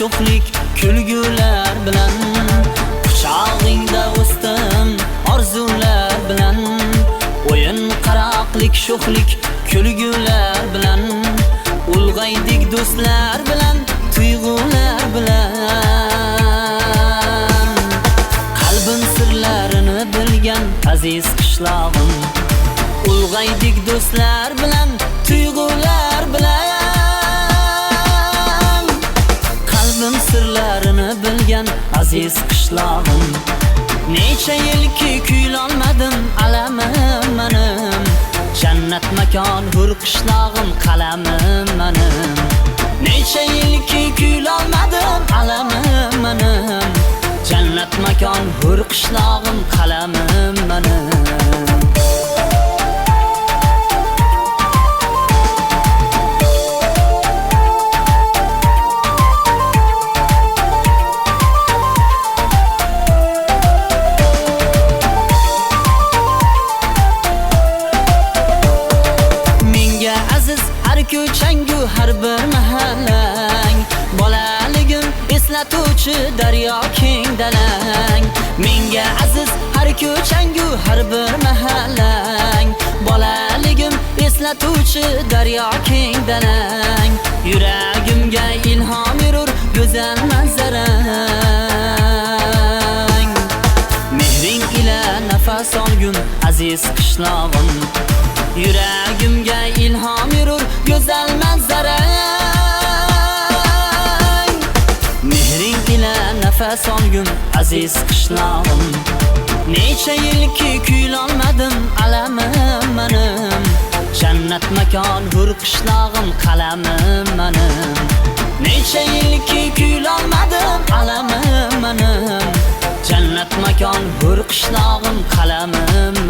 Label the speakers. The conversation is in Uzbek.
Speaker 1: sho'xlik kulgular bilan quchog'ingda o'sdim orzular bilan o'yin qaroqlik sho'xlik kulgular bilan ulg'aydik do'stlar bilan tuyg'ular bilan qalbim sirlarini bilgan aziz qishlog'im ulg'aydik do'stlar bilan tuyg'ular bilan qalbim sirlarini bilgan aziz qishlog'im necha yilki kuylolmadim alamim menim jannat makon hur qishlog'im qalamim menim necha yilki kuylolmadim alamim menim jannat makon hur qishlog'im qalamim menim ko'changu har bir mahallang bolaligim eslatuvchi daryo keng dalang menga aziz har ko'changu har bir mahallang bolaligim eslatuvchi daryo keng dalang yuragimga ilhom berur go'zal manzarang mehring ila nafas olgum aziz qishlog'im yuragimga ilhom berur go'zal manzarang mehring ila nafas olgum aziz qishlog'im necha yilki kuylolmadim alamim menim jannat makon hur qishlog'im qalamim menim necha yilki kuylolmadim alamim menim jannat makon hur qishlog'im qalamim